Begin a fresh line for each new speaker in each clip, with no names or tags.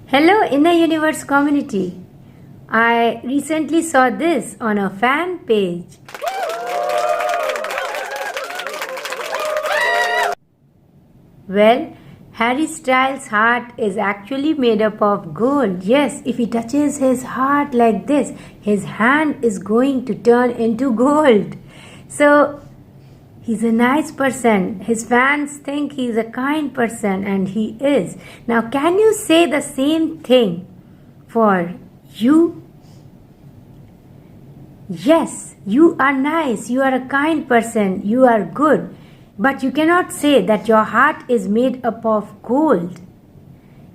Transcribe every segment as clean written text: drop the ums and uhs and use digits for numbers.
Hello, Inner Universe community. I recently saw this on a fan page. Well, Harry Styles' heart is actually made up of gold. Yes, if he touches his heart like this, his hand is going to turn into gold. So, he's a nice person. His fans think he's a kind person, and he is. Now, can you say the same thing for you? Yes, you are nice, you are a kind person, you are good. But you cannot say that your heart is made up of gold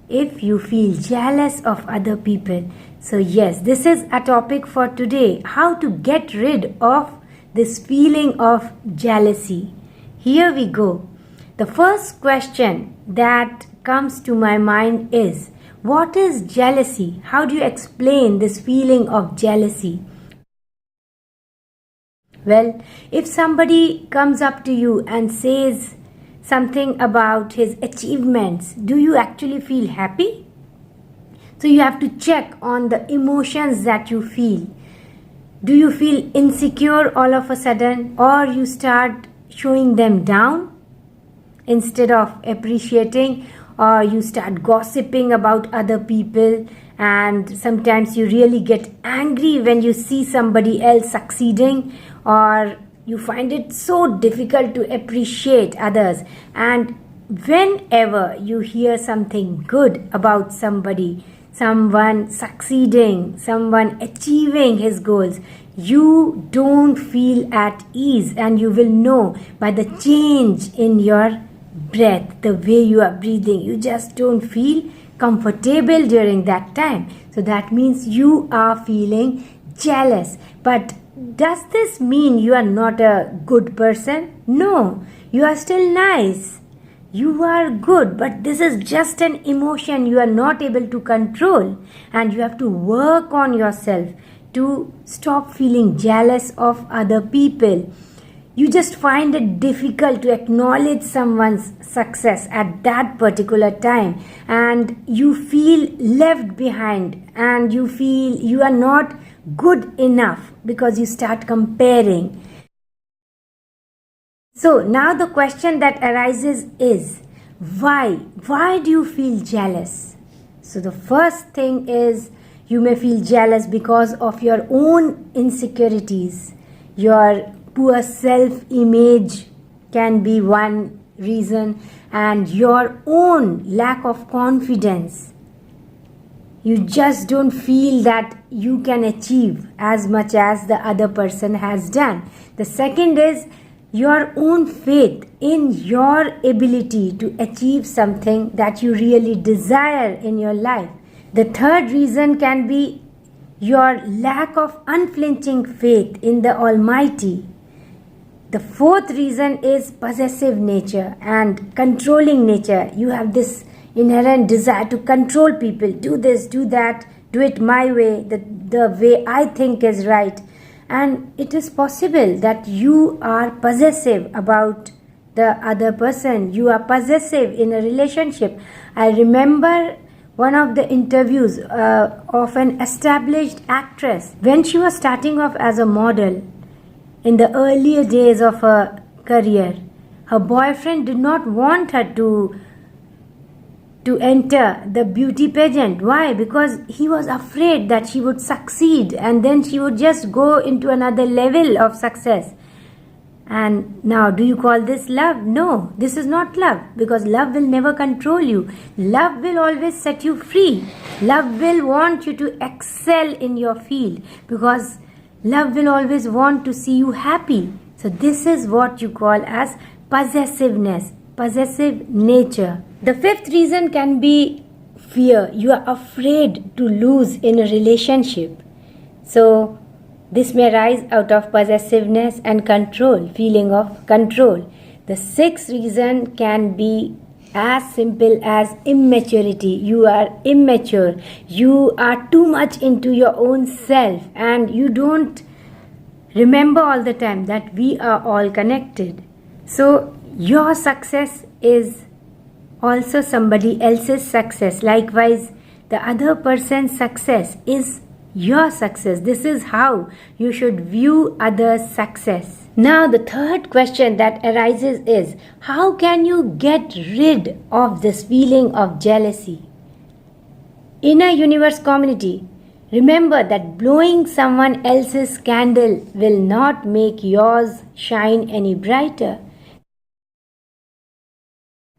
if you feel jealous of other people. So, yes, this is a topic for today, how to get rid of this feeling of jealousy. Here we go. The first question that comes to my mind is, what is jealousy? How do you explain this feeling of jealousy? Well, if somebody comes up to you and says something about his achievements, do you actually feel happy? So you have to check on the emotions that you feel. Do you feel insecure all of a sudden, or you start showing them down instead of appreciating, or you start gossiping about other people, and sometimes you really get angry when you see somebody else succeeding, or you find it so difficult to appreciate others. And whenever you hear something good about somebody, someone succeeding, someone achieving his goals, you don't feel at ease, and you will know by the change in your breath, the way you are breathing. You just don't feel comfortable during that time. So that means you are feeling jealous. But does this mean you are not a good person? No, you are still nice. You are good, but this is just an emotion you are not able to control, and you have to work on yourself to stop feeling jealous of other people. You just find it difficult to acknowledge someone's success at that particular time, and you feel left behind, and you feel you are not good enough because you start comparing. So now the question that arises is, why? Why do you feel jealous? So the first thing is, you may feel jealous because of your own insecurities. Your poor self-image can be one reason, and your own lack of confidence. You just don't feel that you can achieve as much as the other person has done. The second is your own faith in your ability to achieve something that you really desire in your life. The third reason can be your lack of unflinching faith in the Almighty. The fourth reason is possessive nature and controlling nature. You have this inherent desire to control people. Do this, do that, do it my way, the way I think is right. And it is possible that you are possessive about the other person. You are possessive in a relationship. I remember one of the interviews of an established actress. When she was starting off as a model, in the earlier days of her career, her boyfriend did not want her to enter the beauty pageant. Why? Because he was afraid that she would succeed and then she would just go into another level of success. And now, do you call this love? No, this is not love, because love will never control you. Love will always set you free. Love will want you to excel in your field, because love will always want to see you happy. So this is what you call as possessiveness, possessive nature. The fifth reason can be fear. You are afraid to lose in a relationship. So this may arise out of possessiveness and control, feeling of control. The sixth reason can be as simple as immaturity. You are immature. You are too much into your own self, and you don't remember all the time that we are all connected. So your success is also somebody else's success. Likewise, the other person's success is your success. This is how you should view others' success. Now, the third question that arises is, how can you get rid of this feeling of jealousy? Inner universe community, remember that blowing someone else's candle will not make yours shine any brighter.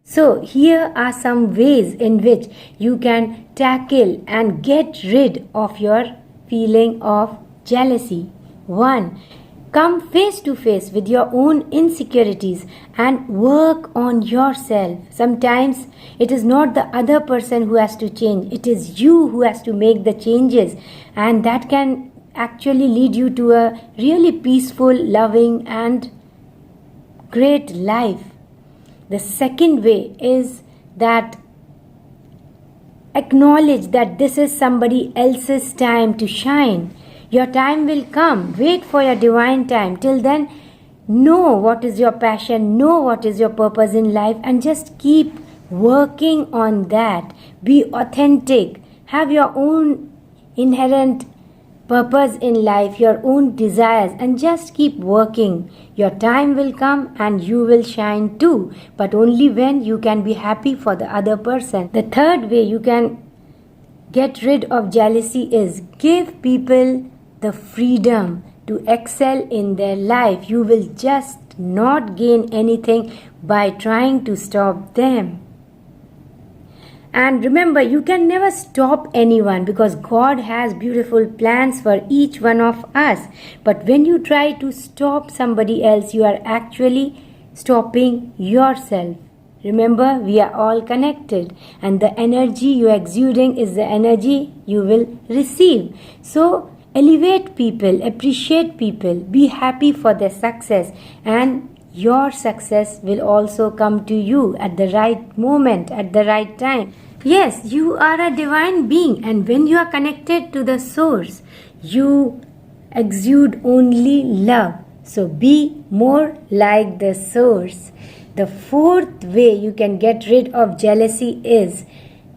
So, here are some ways in which you can tackle and get rid of your feeling of jealousy. 1. Come face to face with your own insecurities and work on yourself. Sometimes it is not the other person who has to change, it is you who has to make the changes, and that can actually lead you to a really peaceful, loving, and great life. The second way is that acknowledge that this is somebody else's time to shine. Your time will come. Wait for your divine time. Till then, know what is your passion, know what is your purpose in life, and just keep working on that. Be authentic. Have your own inherent purpose in life, your own desires, and just keep working. Your time will come and you will shine too, but only when you can be happy for the other person. The third way you can get rid of jealousy is give people the freedom to excel in their life. You will just not gain anything by trying to stop them. And remember, you can never stop anyone because God has beautiful plans for each one of us. But when you try to stop somebody else, you are actually stopping yourself. Remember, we are all connected, and the energy you are exuding is the energy you will receive. So, elevate people, appreciate people, be happy for their success, and your success will also come to you at the right moment, at the right time. Yes, you are a divine being, and when you are connected to the source, you exude only love. So be more like the source. The fourth way you can get rid of jealousy is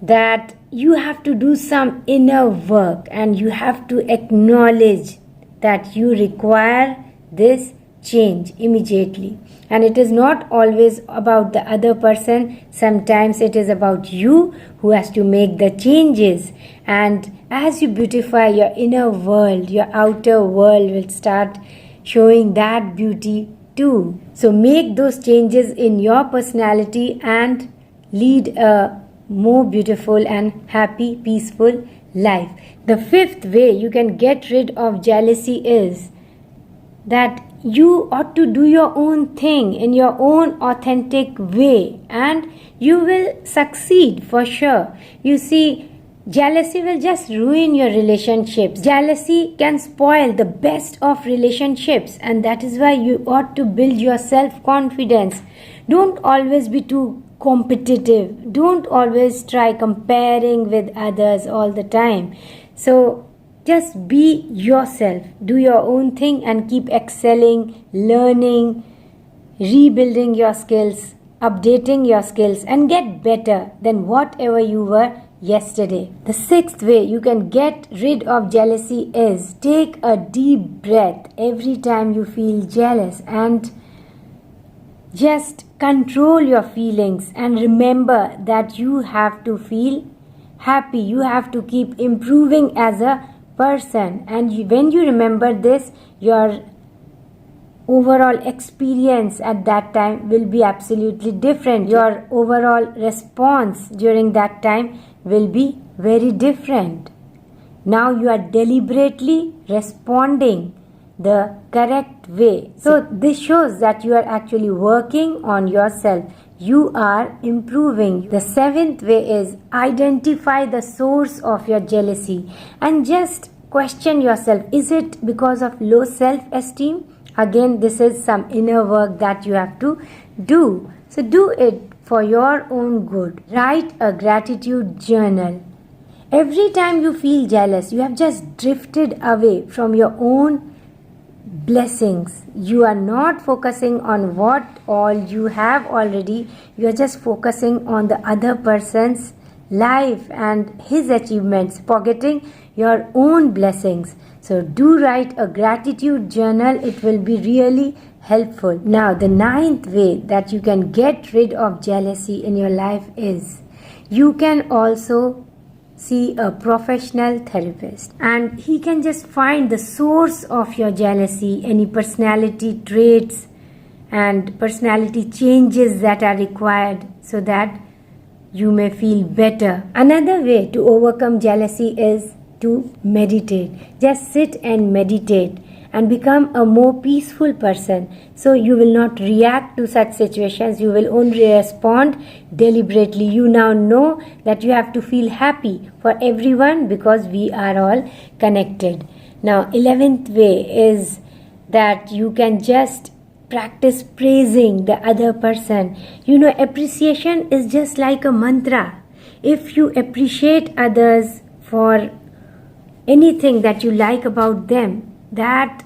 that you have to do some inner work, and you have to acknowledge that you require this change immediately. And it is not always about the other person. Sometimes it is about you who has to make the changes. And as you beautify your inner world, your outer world will start showing that beauty too. So make those changes in your personality and lead a more beautiful and happy, peaceful life. The fifth way you can get rid of jealousy is that you ought to do your own thing in your own authentic way, and you will succeed for sure. You see, jealousy will just ruin your relationships. Jealousy can spoil the best of relationships, and that is why you ought to build your self-confidence. Don't always be too competitive. Don't always try comparing with others all the time. So just be yourself, do your own thing, and keep excelling, learning, rebuilding your skills, updating your skills, and get better than whatever you were yesterday. The sixth way you can get rid of jealousy is take a deep breath every time you feel jealous, and just control your feelings, and remember that you have to feel happy. You have to keep improving as a person, and when you remember this, your overall experience at that time will be absolutely different. Your overall response during that time will be very different. Now you are deliberately responding the correct way. So this shows that you are actually working on yourself. You are improving. The seventh way is identify the source of your jealousy and just question yourself. Is it because of low self-esteem? Again, this is some inner work that you have to do. So do it for your own good. Write a gratitude journal. Every time you feel jealous, you have just drifted away from your own blessings. You are not focusing on what all you have already. You are just focusing on the other person's life and his achievements, forgetting your own blessings. So do write a gratitude journal. It will be really helpful. Now, the 9th way that you can get rid of jealousy in your life is you can also see a professional therapist, and he can just find the source of your jealousy, any personality traits and personality changes that are required so that you may feel better. Another way to overcome jealousy is to meditate. Just sit and meditate and become a more peaceful person. So you will not react to such situations. You will only respond deliberately. You now know that you have to feel happy for everyone because we are all connected. Now, 11th way is that you can just practice praising the other person. Appreciation is just like a mantra. If you appreciate others for anything that you like about them, that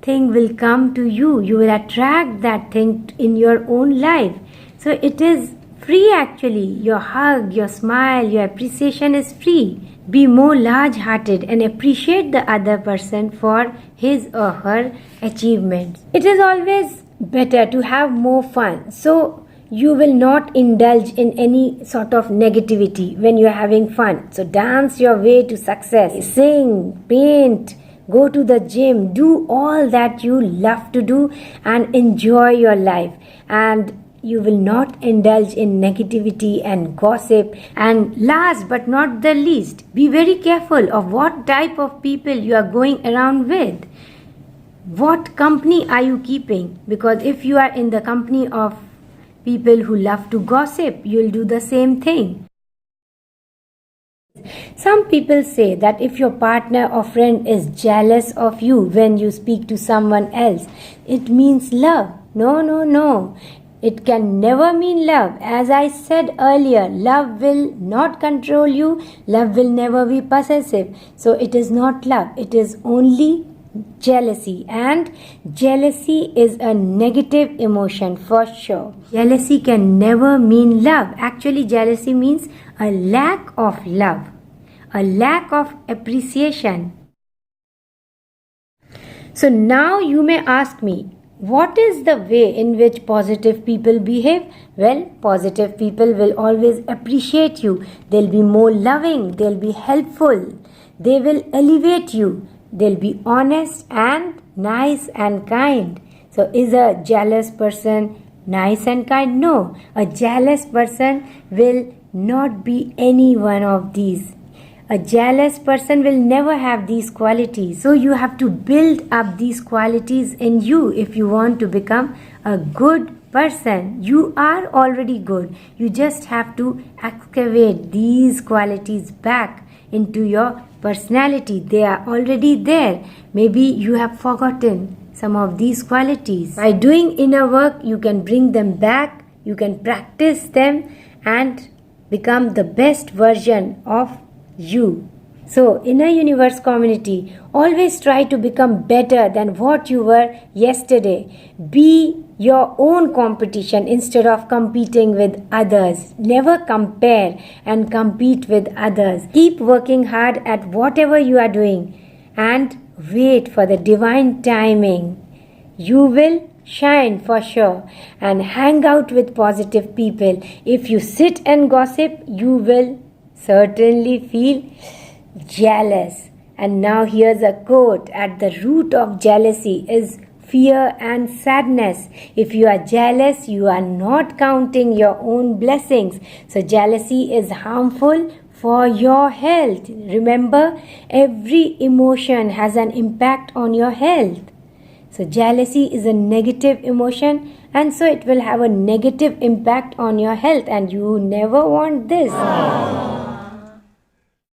thing will come to you. You will attract that thing in your own life. So it is free actually. Your hug, your smile, your appreciation is free. Be more large-hearted and appreciate the other person for his or her achievements. It is always better to have more fun. So you will not indulge in any sort of negativity when you are having fun. So dance your way to success. Sing, paint, go to the gym, do all that you love to do and enjoy your life. And you will not indulge in negativity and gossip. And last but not the least, be very careful of what type of people you are going around with. What company are you keeping? Because if you are in the company of people who love to gossip, you'll do the same thing. Some people say that if your partner or friend is jealous of you when you speak to someone else, it means love. No. It can never mean love. As I said earlier, love will not control you. Love will never be possessive. So it is not love. It is only jealousy. And jealousy is a negative emotion for sure. Jealousy can never mean love. Actually, jealousy means a lack of love, a lack of appreciation. So now you may ask me, what is the way in which positive people behave? Well, positive people will always appreciate you. They'll be more loving. They'll be helpful. They will elevate you. They'll be honest and nice and kind. So is a jealous person nice and kind? No. A jealous person will not be any one of these. A jealous person will never have these qualities. So you have to build up these qualities in you if you want to become a good person. You are already good. You just have to excavate these qualities back into your personality. They are already there. Maybe you have forgotten some of these qualities. By doing inner work, you can bring them back. You can practice them and become the best version of you. So, Inner Universe community, always try to become better than what you were yesterday. Be your own competition instead of competing with others. Never compare and compete with others. Keep working hard at whatever you are doing and wait for the divine timing. You will shine for sure, and hang out with positive people. If you sit and gossip, you will certainly feel jealous. And now here's a quote: at the root of jealousy is fear and sadness. If you are jealous, you are not counting your own blessings. So jealousy is harmful for your health. Remember, every emotion has an impact on your health. So jealousy is a negative emotion, and so it will have a negative impact on your health, and you never want this.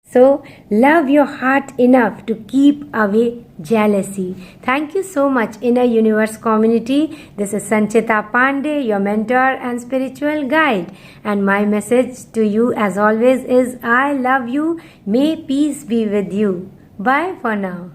So love your heart enough to keep away jealousy. Thank you so much, Inner Universe community. This is Sanchita Pandey, your mentor and spiritual guide. And my message to you as always is, I love you. May peace be with you. Bye for now.